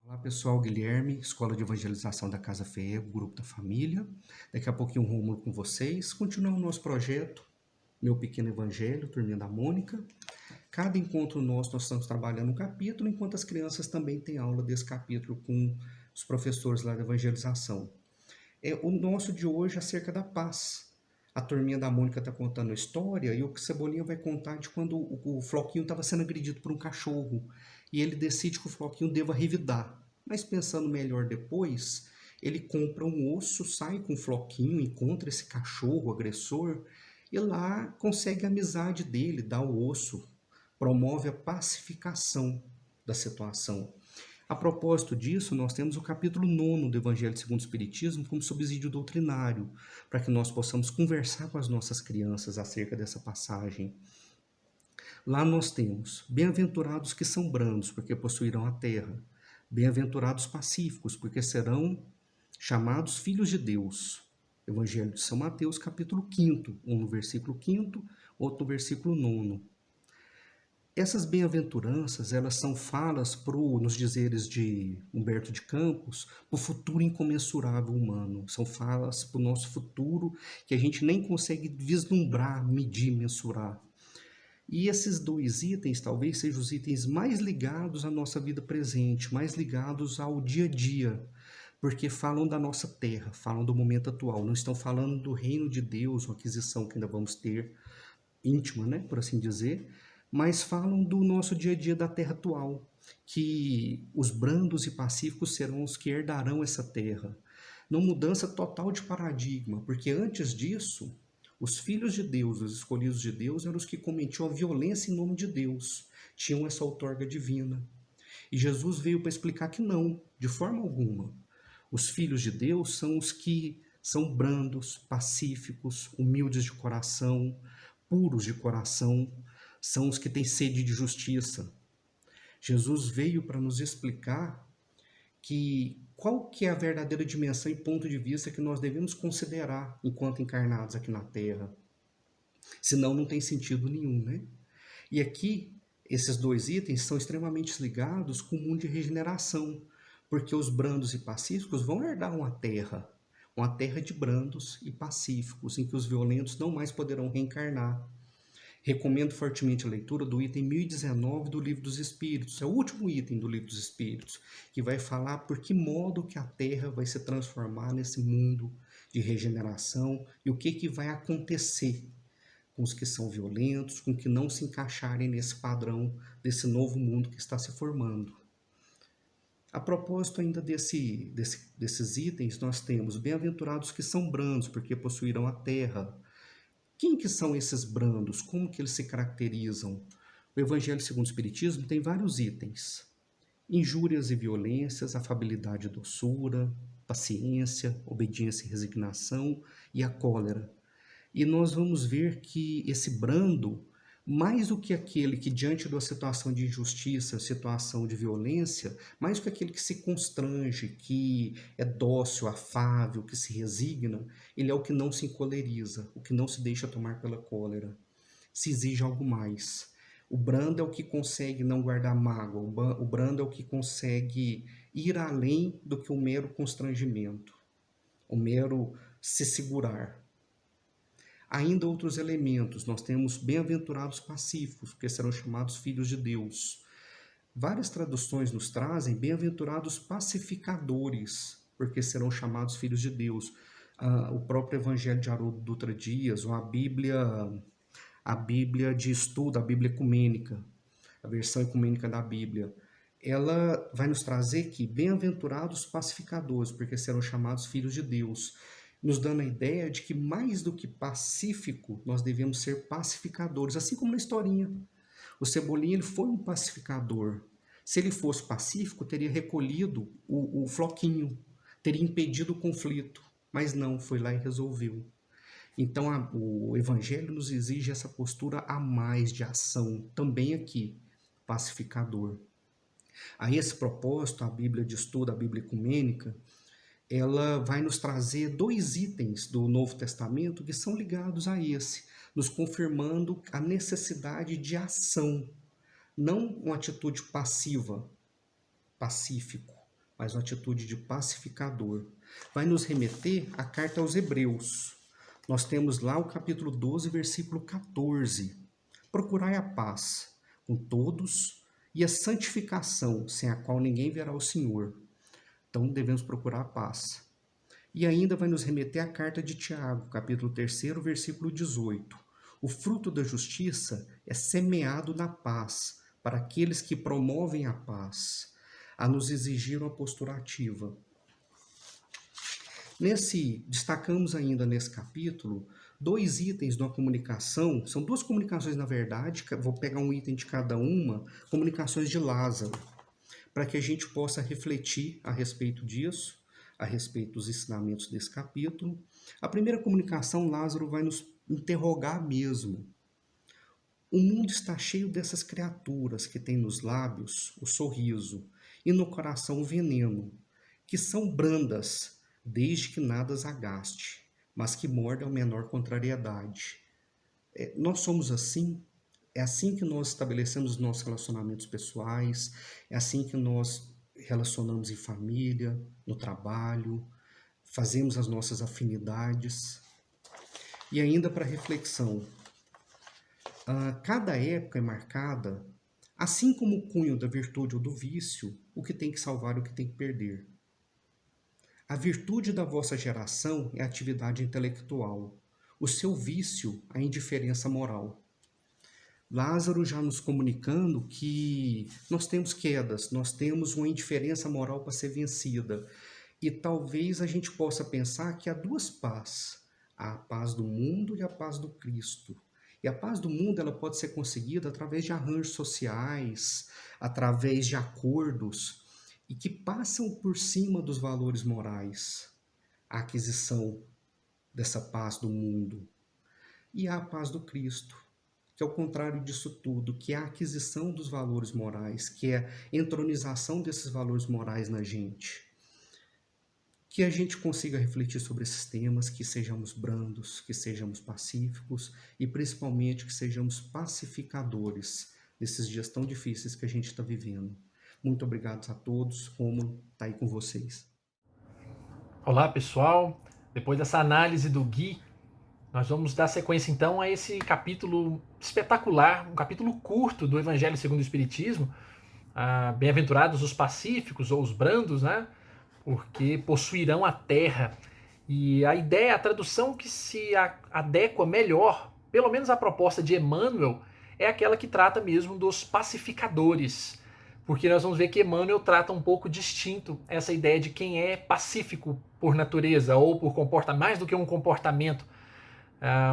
Olá pessoal, Guilherme, Escola de Evangelização da Casa FEEG, Grupo da Família. Daqui a pouquinho o Rômulo com vocês. Continuando o nosso projeto, Meu Pequeno Evangelho, Turminha da Mônica. Cada encontro nosso, nós estamos trabalhando um capítulo, enquanto as crianças também têm aula desse capítulo com os professores lá da evangelização. O nosso de hoje é acerca da paz. A Turminha da Mônica está contando a história e o Cebolinha vai contar de quando o Floquinho estava sendo agredido por um cachorro e ele decide que o Floquinho deva revidar. Mas pensando melhor depois, ele compra um osso, sai com o Floquinho, encontra esse cachorro agressor e lá consegue a amizade dele, dá o osso, promove a pacificação da situação. A propósito disso, nós temos o capítulo 9 do Evangelho segundo o Espiritismo como subsídio doutrinário, para que nós possamos conversar com as nossas crianças acerca dessa passagem. Lá nós temos: bem-aventurados que são brandos, porque possuirão a terra. Bem-aventurados pacíficos, porque serão chamados filhos de Deus. Evangelho de São Mateus, capítulo 5, um no versículo 5, outro no versículo 9. Essas bem-aventuranças, elas são falas nos dizeres de Humberto de Campos, para o futuro incomensurável humano. São falas para o nosso futuro que a gente nem consegue vislumbrar, medir, mensurar. E esses dois itens talvez sejam os itens mais ligados à nossa vida presente, mais ligados ao dia a dia, porque falam da nossa terra, falam do momento atual, não estão falando do reino de Deus, uma aquisição que ainda vamos ter, íntima, né, por assim dizer, mas falam do nosso dia a dia da terra atual, que os brandos e pacíficos serão os que herdarão essa terra. Numa mudança total de paradigma, porque antes disso, os filhos de Deus, os escolhidos de Deus, eram os que cometiam a violência em nome de Deus, tinham essa outorga divina. E Jesus veio para explicar que não, de forma alguma. Os filhos de Deus são os que são brandos, pacíficos, humildes de coração, puros de coração, são os que têm sede de justiça. Jesus veio para nos explicar qual que é a verdadeira dimensão e ponto de vista que nós devemos considerar enquanto encarnados aqui na Terra. Senão não tem sentido nenhum, né? E aqui, esses dois itens são extremamente ligados com o mundo de regeneração, porque os brandos e pacíficos vão herdar uma terra de brandos e pacíficos, em que os violentos não mais poderão reencarnar. Recomendo fortemente a leitura do item 1019 do Livro dos Espíritos. É o último item do Livro dos Espíritos, que vai falar por que modo que a Terra vai se transformar nesse mundo de regeneração e o que vai acontecer com os que são violentos, com que não se encaixarem nesse padrão desse novo mundo que está se formando. A propósito ainda desses itens, nós temos bem-aventurados que são brandos, porque possuirão a terra. Quem que são esses brandos? Como que eles se caracterizam? O Evangelho segundo o Espiritismo tem vários itens: injúrias e violências, afabilidade e doçura, paciência, obediência e resignação e a cólera. E nós vamos ver que esse brando, mais do que aquele que diante de uma situação de injustiça, situação de violência, mais do que aquele que se constrange, que é dócil, afável, que se resigna, ele é o que não se encoleriza, o que não se deixa tomar pela cólera. Se exige algo mais. O brando é o que consegue não guardar mágoa, o brando é o que consegue ir além do que o mero constrangimento, o mero se segurar. Ainda outros elementos, nós temos bem-aventurados pacíficos, porque serão chamados filhos de Deus. Várias traduções nos trazem bem-aventurados pacificadores, porque serão chamados filhos de Deus. O próprio Evangelho de Haroldo Dutra Dias, ou a Bíblia de estudo, a Bíblia ecumênica, a versão ecumênica da Bíblia, ela vai nos trazer que bem-aventurados pacificadores, porque serão chamados filhos de Deus, nos dando a ideia de que mais do que pacífico, nós devemos ser pacificadores, assim como na historinha. O Cebolinha ele foi um pacificador. Se ele fosse pacífico, teria recolhido o floquinho, teria impedido o conflito, mas não, foi lá e resolveu. Então o Evangelho nos exige essa postura a mais de ação, também aqui, pacificador. A esse propósito, a Bíblia de estudo, a Bíblia ecumênica, ela vai nos trazer dois itens do Novo Testamento que são ligados a esse, nos confirmando a necessidade de ação, não uma atitude passiva, pacífico, mas uma atitude de pacificador. Vai nos remeter à carta aos Hebreus. Nós temos lá o capítulo 12, versículo 14. Procurai a paz com todos e a santificação, sem a qual ninguém verá o Senhor. Então devemos procurar a paz. E ainda vai nos remeter à carta de Tiago, capítulo 3, versículo 18. O fruto da justiça é semeado na paz, para aqueles que promovem a paz, a nos exigir uma postura ativa. Destacamos ainda nesse capítulo 2 itens de uma comunicação, são 2 comunicações na verdade, vou pegar um item de cada uma, comunicações de Lázaro, para que a gente possa refletir a respeito disso, a respeito dos ensinamentos desse capítulo. A primeira comunicação, Lázaro vai nos interrogar mesmo. O mundo está cheio dessas criaturas que têm nos lábios o sorriso e no coração o veneno, que são brandas, desde que nada as agaste, mas que mordem a menor contrariedade. Nós somos assim, é assim que nós estabelecemos os nossos relacionamentos pessoais, é assim que nós relacionamos em família, no trabalho, fazemos as nossas afinidades. E ainda para reflexão, cada época é marcada, assim como o cunho da virtude ou do vício, o que tem que salvar e o que tem que perder. A virtude da vossa geração é a atividade intelectual, o seu vício, a indiferença moral. Lázaro já nos comunicando que nós temos quedas, nós temos uma indiferença moral para ser vencida. E talvez a gente possa pensar que há 2 paz, a paz do mundo e a paz do Cristo. E a paz do mundo ela pode ser conseguida através de arranjos sociais, através de acordos, e que passam por cima dos valores morais, a aquisição dessa paz do mundo. E a paz do Cristo, que é o contrário disso tudo, que é a aquisição dos valores morais, que é a entronização desses valores morais na gente. Que a gente consiga refletir sobre esses temas, que sejamos brandos, que sejamos pacíficos e principalmente que sejamos pacificadores nesses dias tão difíceis que a gente está vivendo. Muito obrigado a todos, Rômulo está aí com vocês. Olá pessoal, depois dessa análise do Gui, nós vamos dar sequência então a esse capítulo espetacular, um capítulo curto do Evangelho segundo o Espiritismo, bem-aventurados os pacíficos ou os brandos, né? Porque possuirão a terra. E a ideia, a tradução que se adequa melhor, pelo menos a proposta de Emmanuel, é aquela que trata mesmo dos pacificadores. Porque nós vamos ver que Emmanuel trata um pouco distinto essa ideia de quem é pacífico por natureza ou por comportamento, mais do que um comportamento,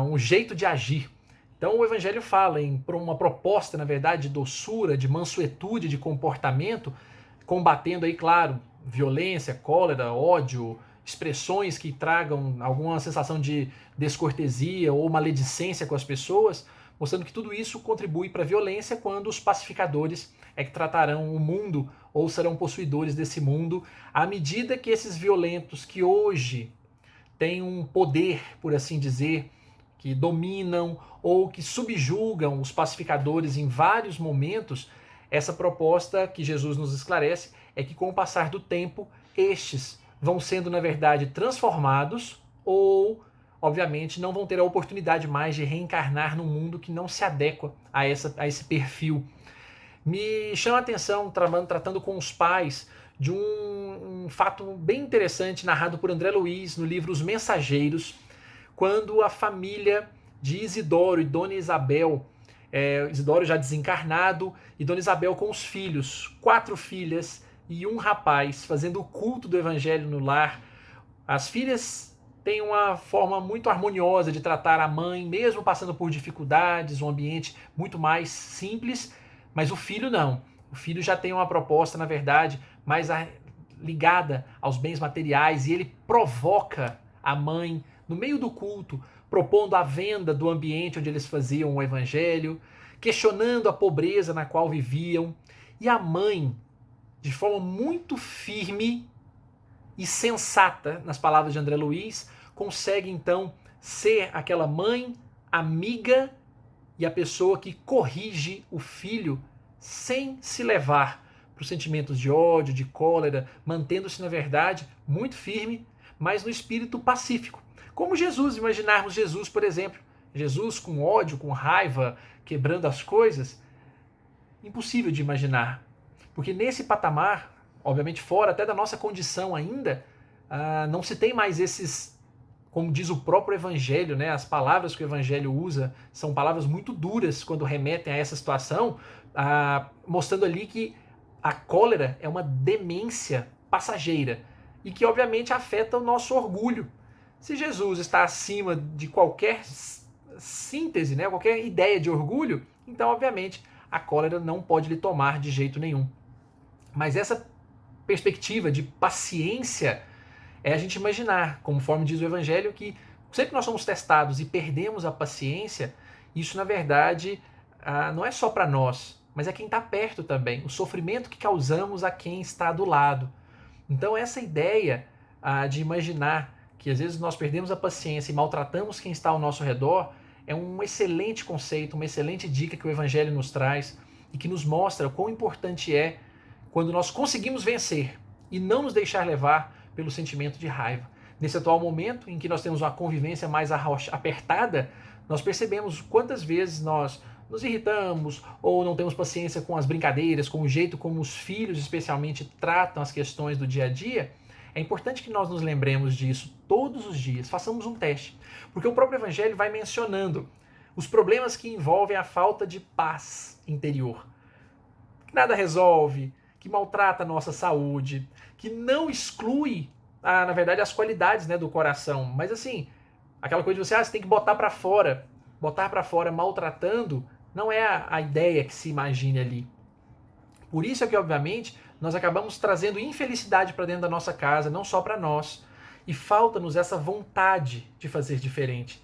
um jeito de agir. Então o Evangelho fala em uma proposta, na verdade, de doçura, de mansuetude, de comportamento, combatendo aí, claro, violência, cólera, ódio, expressões que tragam alguma sensação de descortesia ou maledicência com as pessoas, mostrando que tudo isso contribui para a violência quando os pacificadores é que tratarão o mundo ou serão possuidores desse mundo à medida que esses violentos que hoje têm um poder, por assim dizer, que dominam ou que subjugam os pacificadores em vários momentos, essa proposta que Jesus nos esclarece é que com o passar do tempo, estes vão sendo, na verdade, transformados ou, obviamente, não vão ter a oportunidade mais de reencarnar num mundo que não se adequa a esse perfil. Me chama a atenção, tratando com os pais, de um fato bem interessante narrado por André Luiz no livro Os Mensageiros, quando a família de Isidoro e Dona Isabel, Isidoro já desencarnado, e Dona Isabel com os filhos, 4 filhas e um rapaz, fazendo o culto do evangelho no lar. As filhas têm uma forma muito harmoniosa de tratar a mãe, mesmo passando por dificuldades, um ambiente muito mais simples, mas o filho não. O filho já tem uma proposta, na verdade, mais ligada aos bens materiais, e ele provoca a mãe no meio do culto, propondo a venda do ambiente onde eles faziam o evangelho, questionando a pobreza na qual viviam. E a mãe, de forma muito firme e sensata, nas palavras de André Luiz, consegue então ser aquela mãe amiga e a pessoa que corrige o filho sem se levar para os sentimentos de ódio, de cólera, mantendo-se, na verdade, muito firme, mas no espírito pacífico. Como Jesus, imaginarmos Jesus, por exemplo, Jesus com ódio, com raiva, quebrando as coisas, impossível de imaginar. Porque nesse patamar, obviamente fora até da nossa condição ainda, não se tem mais esses, como diz o próprio Evangelho, né? As palavras que o Evangelho usa são palavras muito duras quando remetem a essa situação, mostrando ali que a cólera é uma demência passageira e que obviamente afeta o nosso orgulho. Se Jesus está acima de qualquer síntese, né? Qualquer ideia de orgulho, então obviamente a cólera não pode lhe tomar de jeito nenhum. Mas essa perspectiva de paciência é a gente imaginar, conforme diz o Evangelho, que sempre que nós somos testados e perdemos a paciência, isso na verdade não é só para nós, mas é quem está perto também, o sofrimento que causamos a quem está do lado. Então essa ideia de imaginar que às vezes nós perdemos a paciência e maltratamos quem está ao nosso redor é um excelente conceito, uma excelente dica que o Evangelho nos traz e que nos mostra quão importante é quando nós conseguimos vencer e não nos deixar levar pelo sentimento de raiva. Nesse atual momento, em que nós temos uma convivência mais apertada, nós percebemos quantas vezes nós nos irritamos ou não temos paciência com as brincadeiras, com o jeito como os filhos especialmente tratam as questões do dia a dia. É importante que nós nos lembremos disso todos os dias, façamos um teste, porque o próprio Evangelho vai mencionando os problemas que envolvem a falta de paz interior, que nada resolve, que maltrata a nossa saúde, que não exclui, na verdade, as qualidades, né, do coração, mas assim, aquela coisa de você tem que botar para fora maltratando, não é a ideia que se imagine ali. Por isso é que, obviamente, nós acabamos trazendo infelicidade para dentro da nossa casa, não só para nós, e falta-nos essa vontade de fazer diferente.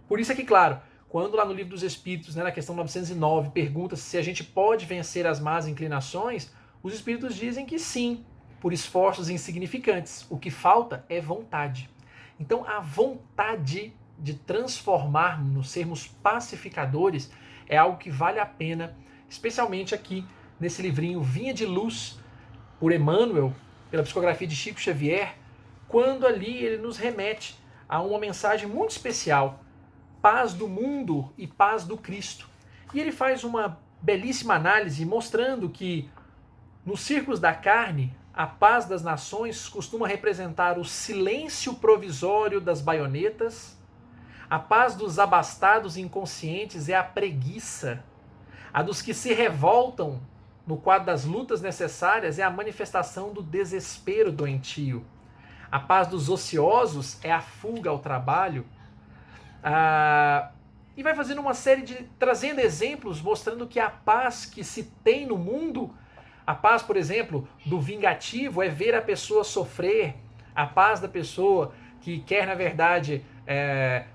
Por isso é que, claro, quando lá no Livro dos Espíritos, né, na questão 909, pergunta se a gente pode vencer as más inclinações, os Espíritos dizem que sim, por esforços insignificantes. O que falta é vontade. Então, a vontade de transformarmos, sermos pacificadores, é algo que vale a pena, especialmente aqui nesse livrinho Vinha de Luz, por Emmanuel, pela psicografia de Chico Xavier, quando ali ele nos remete a uma mensagem muito especial, paz do mundo e paz do Cristo. E ele faz uma belíssima análise mostrando que nos círculos da carne, a paz das nações costuma representar o silêncio provisório das baionetas, a paz dos abastados e inconscientes é a preguiça, a dos que se revoltam no quadro das lutas necessárias é a manifestação do desespero doentio, a paz dos ociosos é a fuga ao trabalho, e vai fazendo uma série de, trazendo exemplos, mostrando que a paz que se tem no mundo, a paz, por exemplo, do vingativo é ver a pessoa sofrer, a paz da pessoa que quer, na verdade,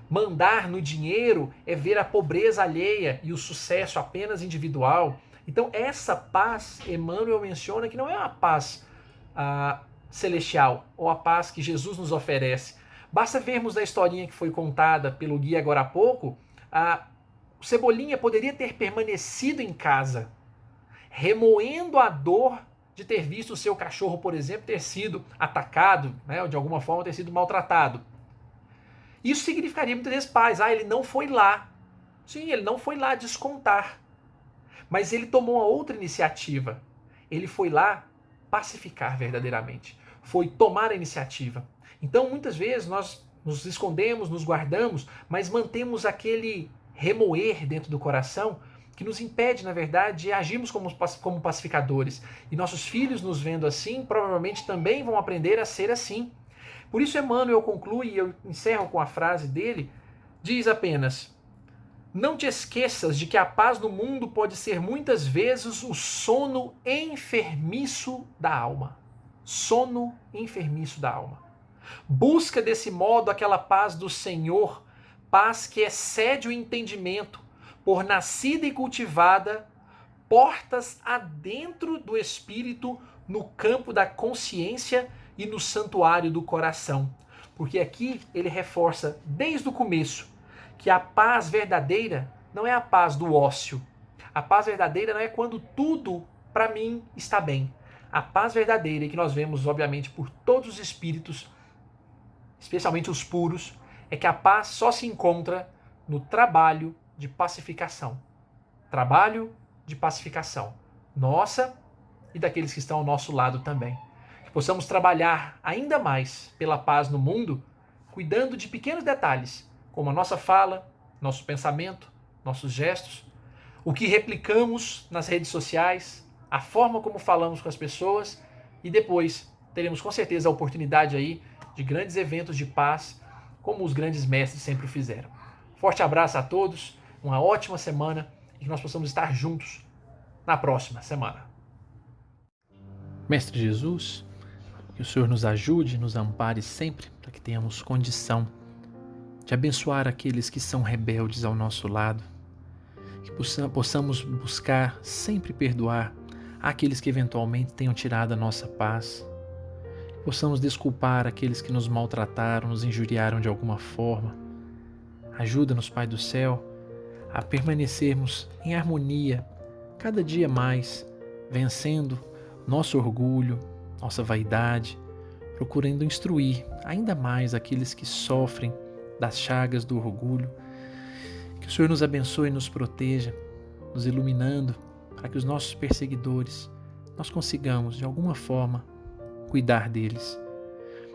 mandar no dinheiro é ver a pobreza alheia e o sucesso apenas individual. Então essa paz, Emmanuel menciona que não é uma paz celestial, ou a paz que Jesus nos oferece. Basta vermos na historinha que foi contada pelo Gui agora há pouco, o Cebolinha poderia ter permanecido em casa, remoendo a dor de ter visto o seu cachorro, por exemplo, ter sido atacado, né, ou de alguma forma ter sido maltratado. Isso significaria muitas vezes paz. Ele não foi lá. Sim, ele não foi lá descontar. Mas ele tomou uma outra iniciativa. Ele foi lá pacificar verdadeiramente. Foi tomar a iniciativa. Então, muitas vezes, nós nos escondemos, nos guardamos, mas mantemos aquele remoer dentro do coração que nos impede, na verdade, de agirmos como pacificadores. E nossos filhos, nos vendo assim, provavelmente também vão aprender a ser assim. Por isso, Emmanuel conclui, e eu encerro com a frase dele, diz apenas: não te esqueças de que a paz no mundo pode ser muitas vezes o sono enfermiço da alma. Sono enfermiço da alma. Busca desse modo aquela paz do Senhor, paz que excede o entendimento, por nascida e cultivada, portas adentro do espírito, no campo da consciência e no santuário do coração. Porque aqui ele reforça desde o começo que a paz verdadeira não é a paz do ócio. A paz verdadeira não é quando tudo para mim está bem. A paz verdadeira e que nós vemos, obviamente, por todos os espíritos, especialmente os puros, é que a paz só se encontra no trabalho de pacificação. Trabalho de pacificação. Nossa e daqueles que estão ao nosso lado também. Que possamos trabalhar ainda mais pela paz no mundo, cuidando de pequenos detalhes, como a nossa fala, nosso pensamento, nossos gestos, o que replicamos nas redes sociais, a forma como falamos com as pessoas, e depois teremos com certeza a oportunidade aí de grandes eventos de paz, como os grandes mestres sempre fizeram. Forte abraço a todos, uma ótima semana e que nós possamos estar juntos na próxima semana. Mestre Jesus, que o Senhor nos ajude, nos ampare sempre, para que tenhamos condição de abençoar aqueles que são rebeldes ao nosso lado, que possamos buscar sempre perdoar aqueles que eventualmente tenham tirado a nossa paz, que possamos desculpar aqueles que nos maltrataram, nos injuriaram de alguma forma. Ajuda-nos, Pai do céu, a permanecermos em harmonia cada dia mais, vencendo nosso orgulho, nossa vaidade, procurando instruir ainda mais aqueles que sofrem das chagas do orgulho. Que o Senhor nos abençoe e nos proteja, nos iluminando, para que os nossos perseguidores, nós consigamos, de alguma forma, cuidar deles,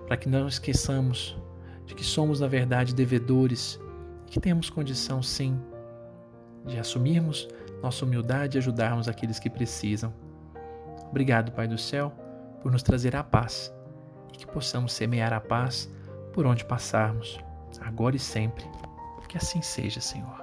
para que não esqueçamos de que somos, na verdade, devedores e que temos condição, sim, de assumirmos nossa humildade e ajudarmos aqueles que precisam. Obrigado, Pai do céu, por nos trazer a paz e que possamos semear a paz por onde passarmos, agora e sempre. Que assim seja, Senhor.